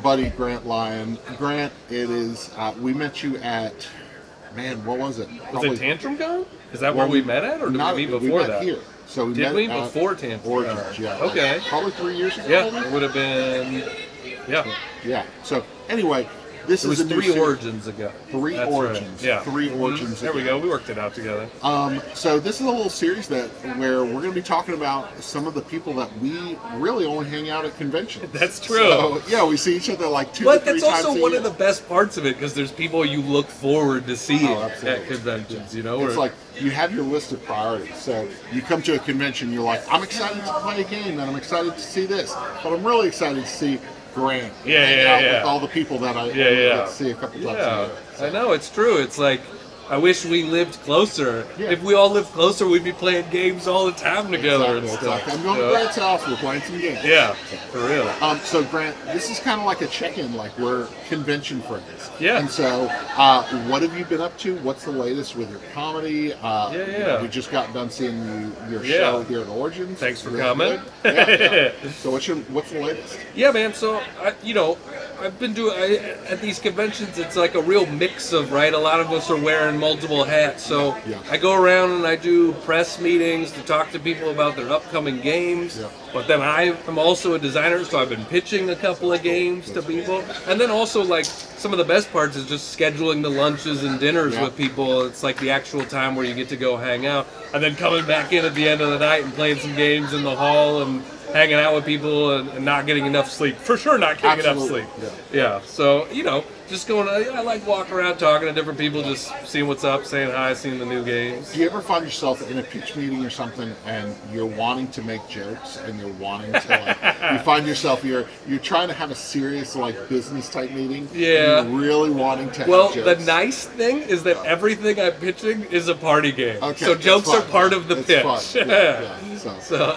buddy Grant Lyon. Grant, it is. We met you at. Man, what was it? Was it Tantrum Con? Is that where we met at, or did we meet before that? Here. So we did met we before Tantrum? Origins, yeah. Okay. Probably 3 years ago. Yeah, it would have been. Yeah. Yeah. So anyway. This it was is a three Origins ago. Three That's Origins. Right. Yeah. Three Origins There ago. we go. We worked it out together. So this is a little series where we're going to be talking about some of the people that we really only hang out at conventions. That's true. So, yeah, we see each other like 2 to 3 times a year. But that's also one of the best parts of it, because there's people you look forward to seeing at conventions, you know? It's like you have your list of priorities. So you come to a convention, you're like, I'm excited to play a game, and I'm excited to see this. But I'm really excited to see Grant. With all the people that I get to see a couple times a year. So. I know, it's true. It's like, I wish we lived closer. Yeah. If we all lived closer, we'd be playing games all the time together and stuff. Exactly. I'm going to Grant's house. We're playing some games. Yeah, for real. So Grant, this is kind of like a check-in, like we're convention friends. Yeah. And so, what have you been up to? What's the latest with your comedy? We just got done seeing your show here at Origins. Thanks for coming. So what's the latest? Yeah, man. So I've been doing at these conventions. It's like a real mix of a lot of us are wearing multiple hats. So I go around and I do press meetings to talk to people about their upcoming games. Yeah. But then I'm also a designer, so I've been pitching a couple of games to people. And then also, like, some of the best parts is just scheduling the lunches and dinners with people. It's like the actual time where you get to go hang out. And then coming back in at the end of the night and playing some games in the hall and hanging out with people and not getting enough sleep. For sure not getting enough sleep. Yeah. So, just going, I like walking around talking to different people, just seeing what's up, saying hi, seeing the new games. Do you ever find yourself in a pitch meeting or something and you're wanting to make jokes and you're wanting to, you find yourself, you're trying to have a serious, business type meeting? Yeah. And you're really wanting to have jokes? The nice thing is that everything I'm pitching is a party game. Okay, so jokes are part of the pitch. Fun. So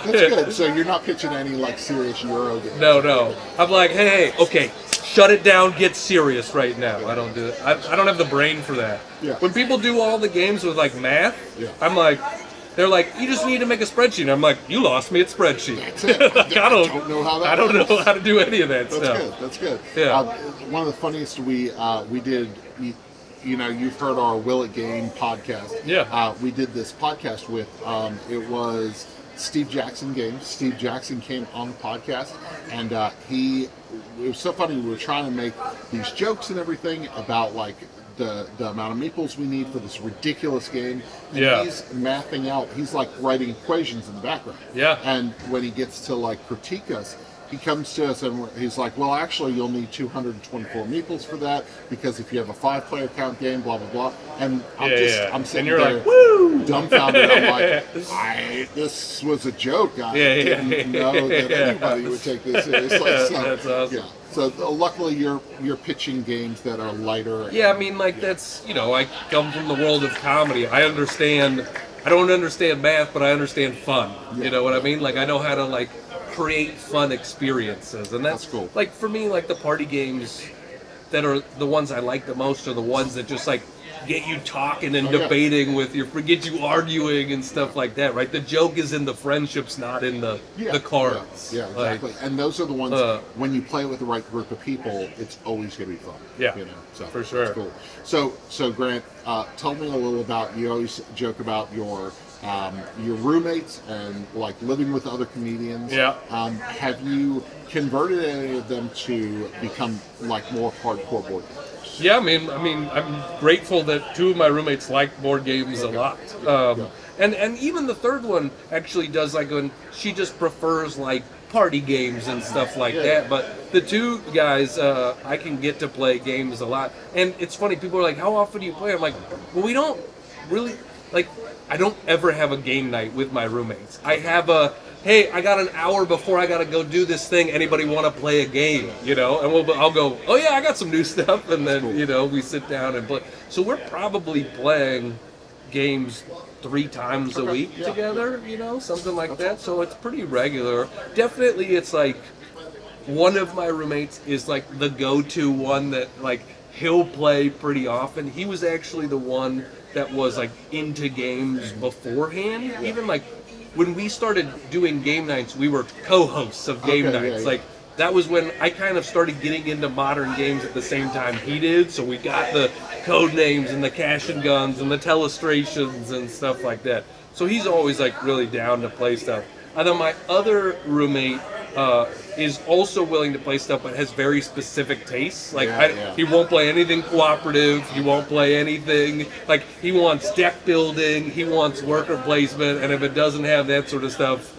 that's good. So you're not pitching any, serious Euro games? No. I'm like, hey, okay, shut it down, get serious right now. I don't do it. I don't have the brain for that. Yeah. When people do all the games with math, I'm like, they're like, you just need to make a spreadsheet. And I'm like, you lost me at spreadsheet. That's it. I don't know how that I don't know how to do any of that stuff. That's good. Yeah. One of the funniest we did, you've heard our Will It Game podcast. Yeah. We did this podcast with, it was Steve Jackson Games. Steve Jackson came on the podcast, and it was so funny. We were trying to make these jokes and everything about the amount of meeples we need for this ridiculous game. And he's mathing out. He's writing equations in the background. Yeah. And when he gets to critique us, he comes to us and he's like, well, actually, you'll need 224 meeples for that, because if you have a 5-player count game, blah, blah, blah. And I'm sitting and you're there like, woo! dumbfounded. I'm like, this was a joke. I didn't know that anybody would take this seriously. So, that's awesome. Yeah. So luckily, you're pitching games that are lighter. Yeah, I mean, that's, I come from the world of comedy. I don't understand math, but I understand fun. Yeah. You know what I mean? I know how to, create fun experiences. And that's cool. For me, the party games that are the ones I like the most are the ones that just, get you talking and debating with get you arguing and stuff like that, right? The joke is in the friendships, not in the cards. Yeah, exactly. And those are the ones, when you play with the right group of people, it's always going to be fun. Yeah, so for sure. Cool. So Grant, tell me a little about, you always joke about your roommates and living with other comedians. Yeah. Have you converted any of them to become more hardcore board gamers? Yeah, I mean, I'm grateful that 2 of my roommates like board games a lot. And even the third one actually does she just prefers party games and stuff like that. But the 2 guys, I can get to play games a lot. And it's funny, people are like, how often do you play? I'm like, well, we don't really, I don't ever have a game night with my roommates. I have hey, I got an hour before I got to go do this thing. Anybody want to play a game? And I'll go, oh yeah, I got some new stuff. And then, we sit down and play. So we're probably playing games 3 times a week together, something like that. So it's pretty regular. Definitely it's one of my roommates is the go-to one that he'll play pretty often. He was actually the one that was into games beforehand. Even when we started doing game nights, we were co-hosts of game nights. that was when I kind of started getting into modern games at the same time he did. So we got the code names and the cash and guns and the telestrations and stuff like that. So he's always like really down to play stuff. And then my other roommate is also willing to play stuff, but has very specific tastes. Like he won't play anything cooperative. He won't play anything like he wants deck building. He wants worker placement, and if it doesn't have that sort of stuff,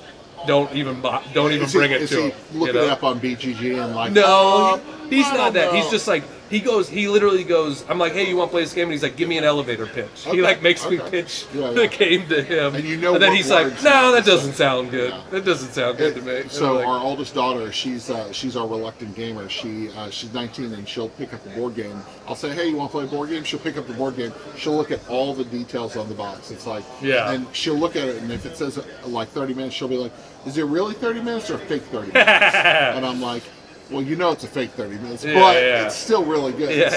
don't even bring it to him. Look it up on BGG and like. No, he's not that. He's just like. He literally goes, I'm like, hey, you want to play this game? And he's like, give me an elevator pitch. Okay, he like makes me pitch the game to him. And then he's like, no, that doesn't sound good. Yeah. That doesn't sound good to me. So like, our oldest daughter, she's our reluctant gamer. She's 19 and she'll pick up a board game. I'll say, hey, you want to play a board game? She'll pick up the board game. She'll look at all the details on the box. It's like, and she'll look at it, and if it says like 30 minutes, she'll be like, is it really 30 minutes or a fake 30 minutes? And I'm like, well, you know it's a fake 30 minutes, but it's still really good.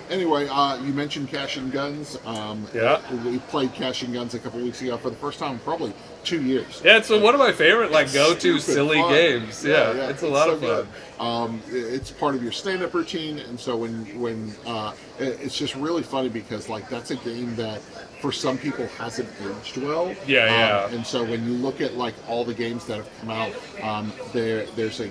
Anyway, you mentioned Cash and Guns. We played Cash and Guns a couple weeks ago for the first time in probably 2 years. Yeah, it's one of my favorite go-to silly games. It's a lot of fun. It's part of your stand-up routine, and so when it's just really funny because like that's a game that for some people hasn't aged well. And so when you look at like all the games that have come out, there's a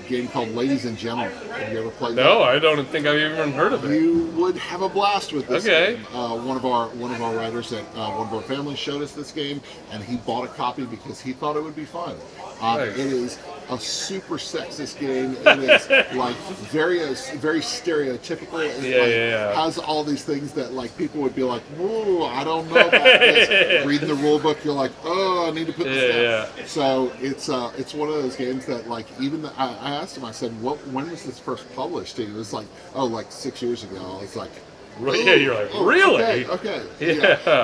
game called Ladies and Gentlemen. Have you ever played that? No, I don't think I've even heard of it. You would have a blast with this game. One of our writers at one of our families showed us this game, and he bought a copy because he thought it would be fun. It is a super sexist game. It is like very stereotypical. It has all these things that like people would be like, "Whoa, I don't know about this." Reading the rule book, you're like, "Oh, I need to put this down." So it's one of those games that like even I asked him. I said, when was this first published? And he was like, like 6 years ago. I was like. You're like, really? Okay.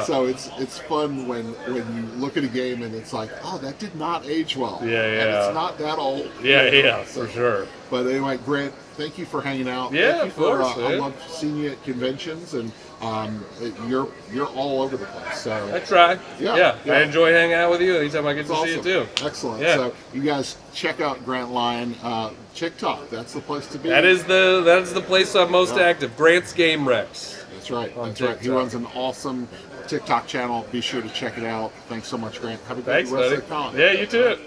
So it's fun when you look at a game and it's like, oh, that did not age well. And it's not that old. For sure. But anyway, Grant, thank you for hanging out. Yeah, of course. I love seeing you at conventions, and you're all over the place. So I try. I enjoy hanging out with you anytime I get to see you too. Excellent. So you guys check out Grant Lyon. TikTok, that's the place to be. That is the place I'm most active. Grant's Game Rex. That's right. That's right. He runs an awesome TikTok channel. Be sure to check it out. Thanks so much, Grant. Have a good rest of the con. Yeah, you too.